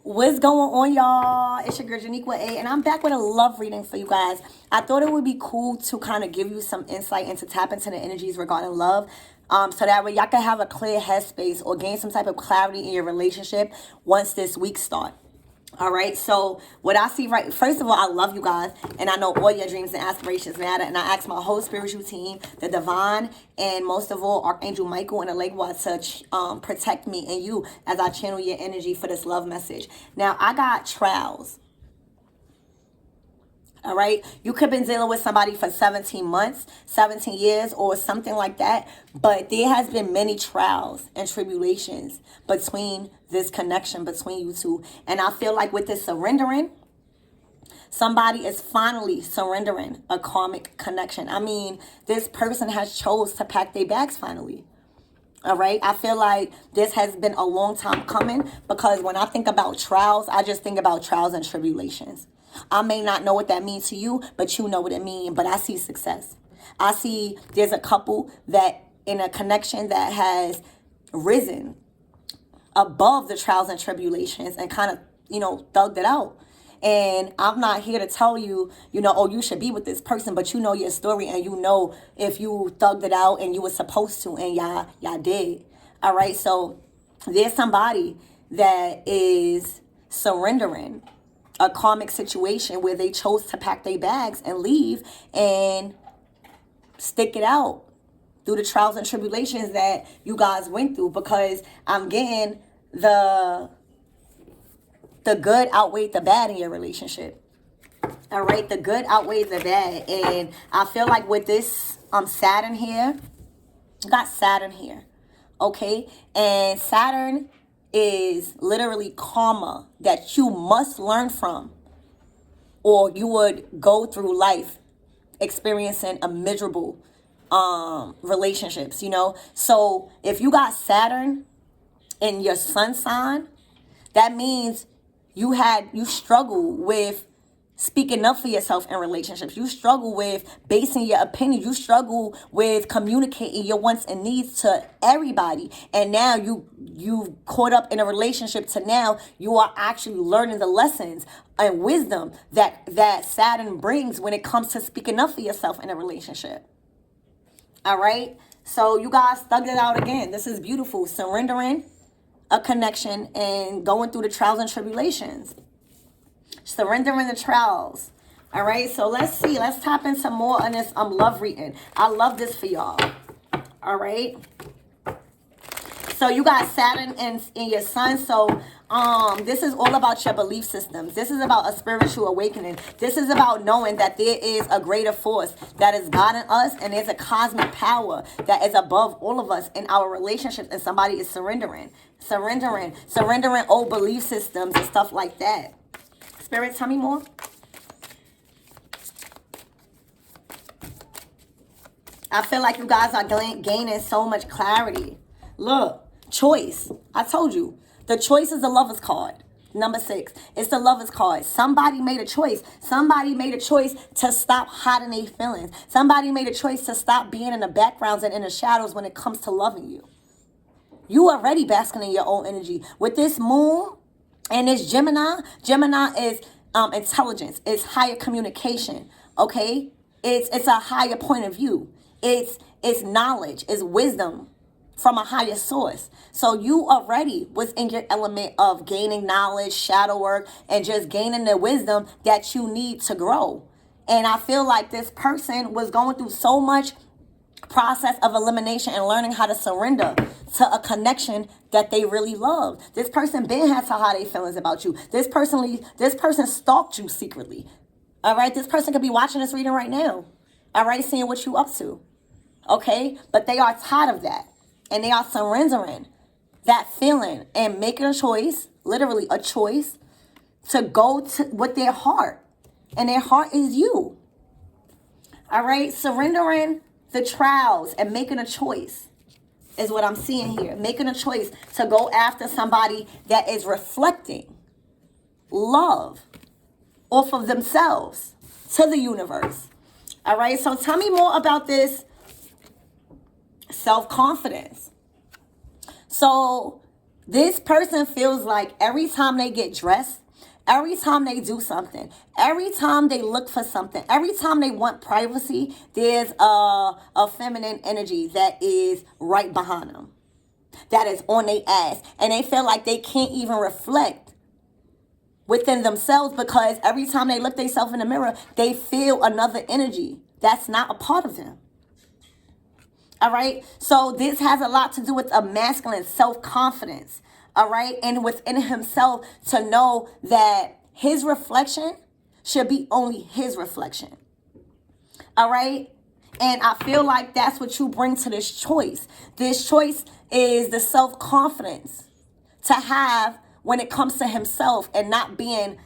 What's going on, y'all? It's your girl Janiqua A, and I'm back with a love reading for you guys. I thought it would be cool to kind of give you some insight and to tap into the energies regarding love, so that way y'all can have a clear headspace or gain some type of clarity in your relationship once this week starts. All right, so what I see right, first of all, I love you guys, and I know all your dreams and aspirations matter, and I ask my whole spiritual team, the divine, and most of all, Archangel Michael and the Lake Watt to protect me and you as I channel your energy for this love message. Now, I got trials. All right. You could have been dealing with somebody for 17 months, 17 years, or something like that. But there has been many trials and tribulations between this connection between you two. And I feel like with this surrendering, somebody is finally surrendering a karmic connection. I mean, this person has chose to pack their bags finally. All right. I feel like this has been a long time coming because when I think about trials, I just think about trials and tribulations. I may not know what that means to you, but you know what it means. But I see success. I see there's a couple that in a connection that has risen above the trials and tribulations and kind of, thugged it out. And I'm not here to tell you, oh, you should be with this person, but you know your story and you know if you thugged it out and you were supposed to and y'all did. All right. So there's somebody that is surrendering a karmic situation where they chose to pack their bags and leave and stick it out through the trials and tribulations that you guys went through, because I'm getting the good outweighed the bad in your relationship. All right, the good outweighs the bad. And I feel like with this Saturn here, you got Saturn here. Okay, and Saturn is literally karma that you must learn from, or you would go through life experiencing a miserable relationships, So if you got Saturn in your sun sign, that means you struggle with speaking up for yourself in relationships. You struggle with basing your opinion. You struggle with communicating your wants and needs to everybody. And now you caught up in a relationship to now you are actually learning the lessons and wisdom that Saturn brings when it comes to speaking up for yourself in a relationship. All right. So you guys thugged it out again. This is beautiful. Surrendering a connection and going through the trials and tribulations. Surrendering the trials. All right, so let's see. Let's tap into more on this love reading. I love this for y'all. All right. So you got Saturn in your sun. So this is all about your belief systems. This is about a spiritual awakening. This is about knowing that there is a greater force that is guiding us, and there's a cosmic power that is above all of us in our relationships, and somebody is surrendering old belief systems and stuff like that. Spirit, tell me more. I feel like you guys are gaining so much clarity. Look, choice. I told you. The choice is the Lover's card. Number 6. It's the Lover's card. Somebody made a choice. Somebody made a choice to stop hiding their feelings. Somebody made a choice to stop being in the backgrounds and in the shadows when it comes to loving you. You are already basking in your own energy. With this moon and this Gemini is intelligence. It's higher communication. Okay? It's a higher point of view. It's knowledge. It's wisdom from a higher source. So you already was in your element of gaining knowledge, shadow work, and just gaining the wisdom that you need to grow. And I feel like this person was going through so much process of elimination and learning how to surrender to a connection that they really love. This person been had to hide their feelings about you. This person stalked you secretly. All right, this person could be watching this reading right now. All right, seeing what you up to. Okay, but they are tired of that, and they are surrendering that feeling and making a choice, literally a choice, to go to with their heart, and their heart is you. All right, surrendering the trials and making a choice is what I'm seeing here. Making a choice to go after somebody that is reflecting love off of themselves to the universe. All right, so tell me more about this self-confidence. So This person feels like every time they get dressed, every time they do something, every time they look for something, every time they want privacy, there's a feminine energy that is right behind them, that is on their ass. And they feel like they can't even reflect within themselves because every time they look themselves in the mirror, they feel another energy that's not a part of them. All right. So this has a lot to do with a masculine self-confidence. All right. And within himself to know that his reflection should be only his reflection. All right. And I feel like that's what you bring to this choice. This choice is the self-confidence to have when it comes to himself and not being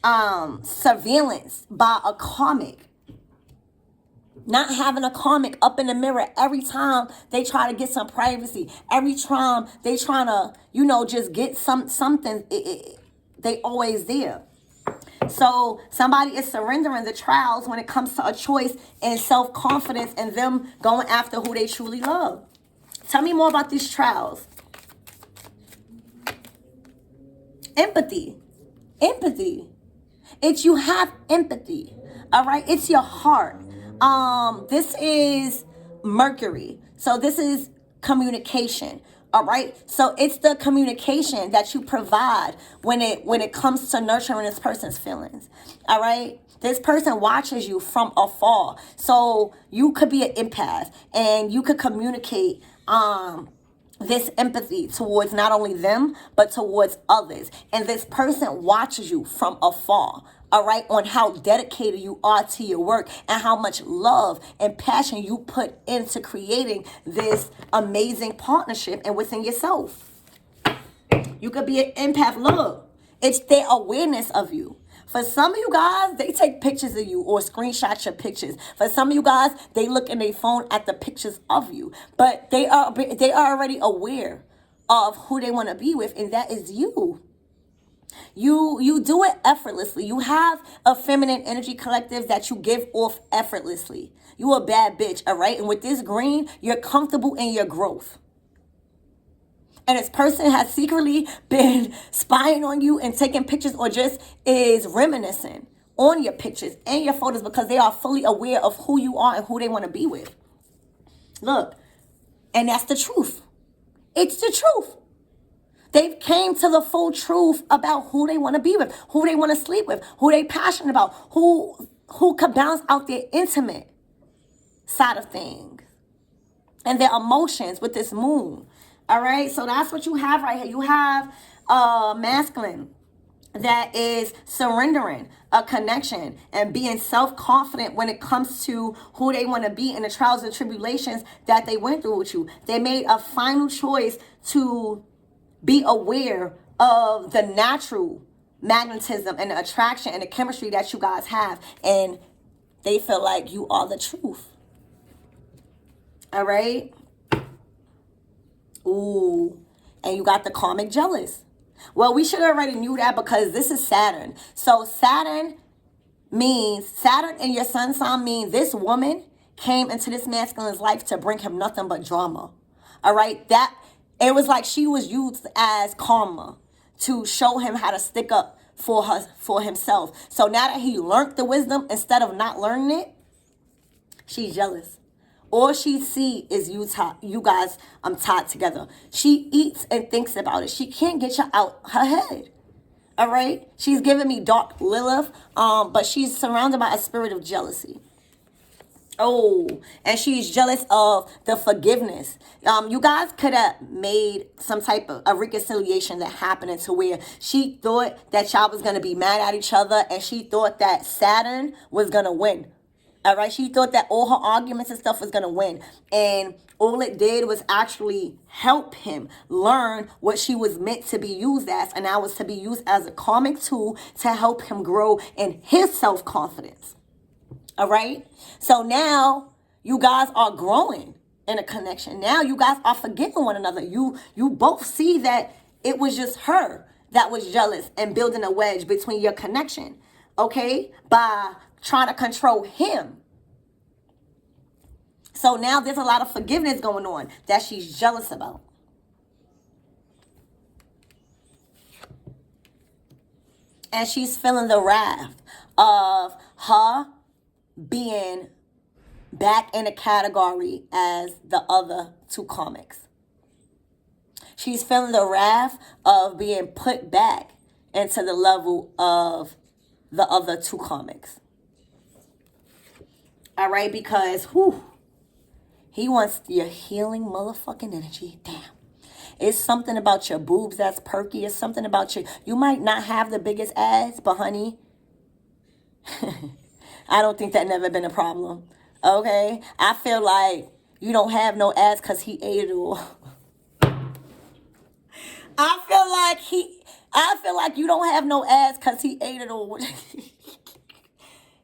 surveillanced by a karmic. Not having a karmic up in the mirror every time they try to get some privacy. Every time they trying to, just get something, they always there. So somebody is surrendering the trials when it comes to a choice and self-confidence and them going after who they truly love. Tell me more about these trials. Empathy. It's you have empathy. All right. It's your heart. This is Mercury. So this is communication. All right. So it's the communication that you provide when it comes to nurturing this person's feelings. All right. This person watches you from afar. So you could be an empath and you could communicate, this empathy towards not only them, but towards others. And this person watches you from afar, all right, on how dedicated you are to your work and how much love and passion you put into creating this amazing partnership and within yourself. You could be an empath. Look, it's their awareness of you. For some of you guys, they take pictures of you or screenshot your pictures. For some of you guys, they look in their phone at the pictures of you. But they are already aware of who they want to be with, and that is you. You do it effortlessly. You have a feminine energy collective that you give off effortlessly. You a bad bitch, all right? And with this green, you're comfortable in your growth. And this person has secretly been spying on you and taking pictures or just is reminiscing on your pictures and your photos because they are fully aware of who you are and who they want to be with. Look, and that's the truth. It's the truth. They've came to the full truth about who they want to be with, who they want to sleep with, who they passionate about, who could balance out their intimate side of things and their emotions with this moon. All right, so that's what you have right here. You have masculine that is surrendering a connection and being self-confident when it comes to who they want to be in the trials and tribulations that they went through with you. They made a final choice to be aware of the natural magnetism and the attraction and the chemistry that you guys have. And they feel like you are the truth. All right. Ooh, and you got the karmic jealous. Well, we should already knew that because this is Saturn. So Saturn and your sun sign mean this woman came into this masculine's life to bring him nothing but drama. All right, that it was like she was used as karma to show him how to stick up for himself. So now that he learned the wisdom instead of not learning it, she's jealous. All she see is you guys tied together. She eats and thinks about it. She can't get you out her head. All right? She's giving me dark Lilith, but she's surrounded by a spirit of jealousy. Oh, and she's jealous of the forgiveness. You guys could have made some type of a reconciliation that happened to where she thought that y'all was going to be mad at each other and she thought that Saturn was going to win. All right, she thought that all her arguments and stuff was going to win. And all it did was actually help him learn what she was meant to be used as. And that was to be used as a karmic tool to help him grow in his self-confidence. All right. So now you guys are growing in a connection. Now you guys are forgiving one another. You both see that it was just her that was jealous and building a wedge between your connection. Okay. By trying to control him. So now there's a lot of forgiveness going on that she's jealous about. And she's feeling the wrath of her being back in a category as the other two comics. She's feeling the wrath of being put back into the level of the other two comics. All right, because he wants your healing motherfucking energy. Damn. It's something about your boobs that's perky. It's something about you might not have the biggest ass, but honey, I don't think that never been a problem. Okay? I feel like you don't have no ass because he ate it all. I feel like you don't have no ass because he ate it all.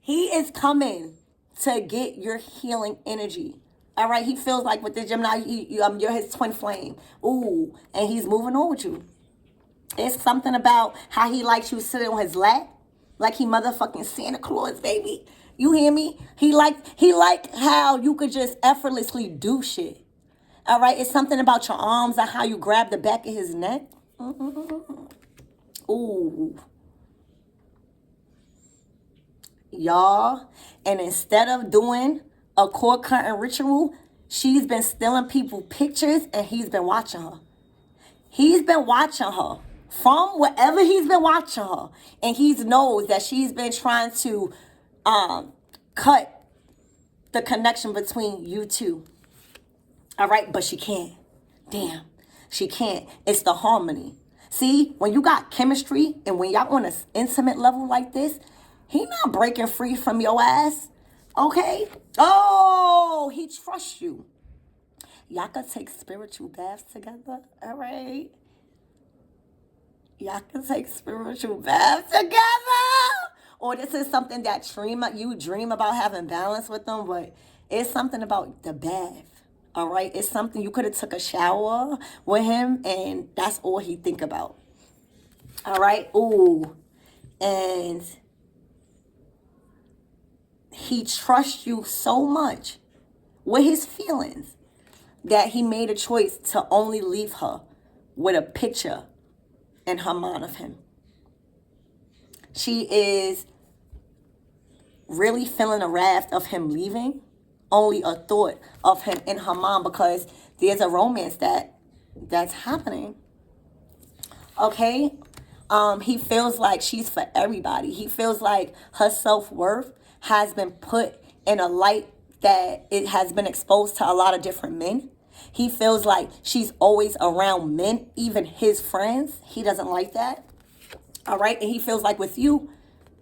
He is coming to get your healing energy. All right? He feels like with the Gemini, you're his twin flame. Ooh, and he's moving on with you. It's something about how he likes you sitting on his lap. Like he motherfucking Santa Claus, baby. You hear me? He like how you could just effortlessly do shit. All right? It's something about your arms and how you grab the back of his neck. Ooh. Y'all. And instead of doing a cord cutting ritual, she's been stealing people pictures and he's been watching her. He's been watching her. From wherever he's been watching her. And he knows that she's been trying to cut the connection between you two. All right? But she can't. Damn. She can't. It's the harmony. See, when you got chemistry and when y'all on an intimate level like this, he not breaking free from your ass. Okay? Oh, he trusts you. Y'all could take spiritual baths together. All right? Y'all can take spiritual baths together. Or this is something that you dream about having balance with them, but it's something about the bath. All right? It's something you could have took a shower with him and that's all he think about. All right? Ooh. And he trusts you so much with his feelings that he made a choice to only leave her with a picture in her mind of him. She is really feeling the wrath of him leaving. Only a thought of him in her mind because there's a romance that's happening. Okay? He feels like she's for everybody. He feels like her self-worth has been put in a light that it has been exposed to a lot of different men. He feels like she's always around men, even his friends. He doesn't like that. All right? And he feels like with you,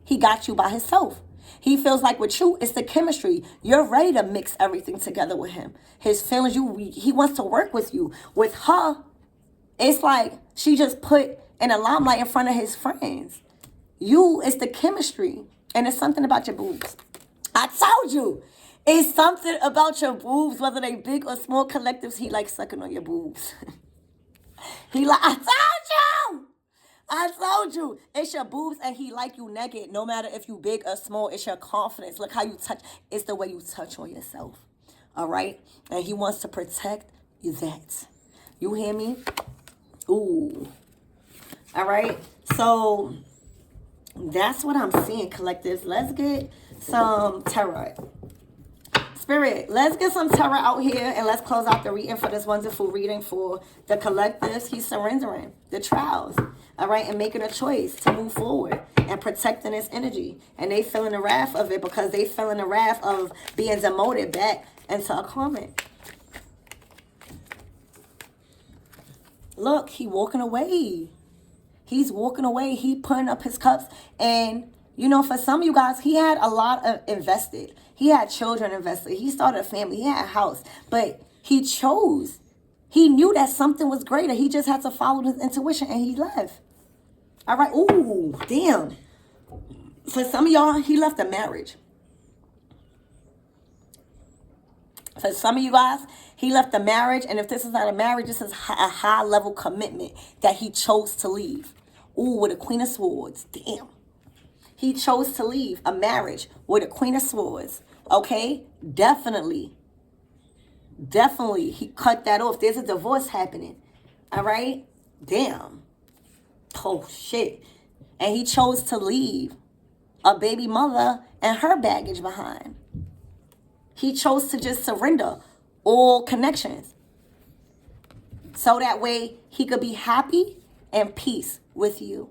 he got you by himself. He feels like with you, it's the chemistry. You're ready to mix everything together with him. His feelings, he wants to work with you. With her, it's like she just put in a limelight in front of his friends. It's the chemistry. And it's something about your boobs. I told you. It's something about your boobs, whether they big or small collectives. He likes sucking on your boobs. I told you. It's your boobs and he like you naked. No matter if you big or small, it's your confidence. Look how you touch. It's the way you touch on yourself. All right? And he wants to protect that. You hear me? Ooh. All right? So that's what I'm seeing, collectives. Let's get some tarot. Spirit, let's get some tarot out here and let's close out the reading for this wonderful reading for the collectives. He's surrendering the trials, all right, and making a choice to move forward and protecting his energy. And they feeling the wrath of it because they feeling the wrath of being demoted back into a comment. Look, he walking away. He's walking away. He putting up his cups. And, for some of you guys, he had a lot of invested. He had children invested. He started a family. He had a house. But he chose. He knew that something was greater. He just had to follow his intuition and he left. All right. Ooh, damn. For some of y'all, he left a marriage. For some of you guys, he left a marriage. And if this is not a marriage, this is a high-level commitment that he chose to leave. Ooh, with a Queen of Swords. Damn. He chose to leave a marriage with a Queen of Swords. Okay? Definitely. He cut that off. There's a divorce happening. All right? Damn. Oh, shit. And he chose to leave a baby mother and her baggage behind. He chose to just surrender all connections. So that way he could be happy and peace with you.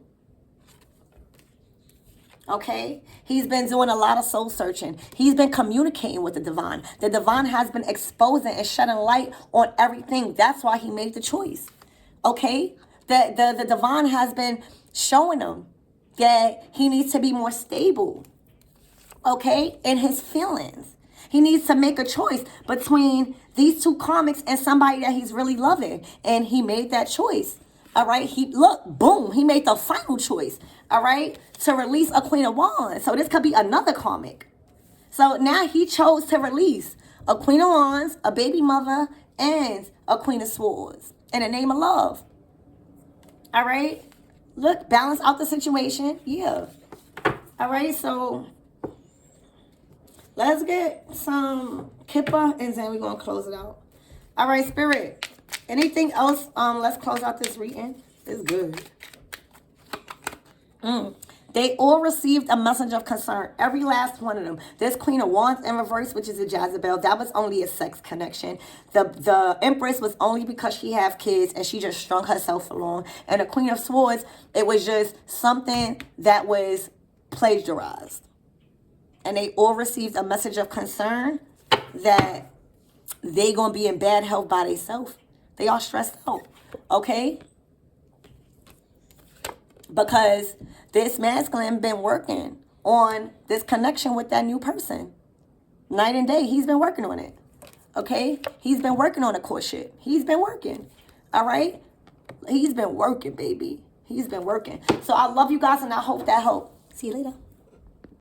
Okay? He's been doing a lot of soul searching. He's been communicating with the divine. The divine has been exposing and shedding light on everything. That's why he made the choice. Okay? The divine has been showing him that he needs to be more stable. Okay? In his feelings. He needs to make a choice between these two karmics and somebody that he's really loving. And he made that choice. All right. Boom. He made the final choice. All right. To release a Queen of Wands. So this could be another karmic. So now he chose to release a Queen of Wands, a baby mother, and a Queen of Swords in the name of love. All right. Look, balance out the situation. Yeah. All right. So let's get some Kippa and then we're going to close it out. All right, Spirit. Anything else? Let's close out this reading. It's good. They all received a message of concern. Every last one of them. This Queen of Wands in reverse, which is a Jezebel, that was only a sex connection. The Empress was only because she have kids and she just strung herself along. And the Queen of Swords, it was just something that was plagiarized. And they all received a message of concern that they going to be in bad health by themselves. They all stressed out. Okay? Because this masculine been working on this connection with that new person. Night and day, he's been working on it. Okay? He's been working on the courtship. He's been working. All right? He's been working, baby. He's been working. So I love you guys and I hope that helped. See you later.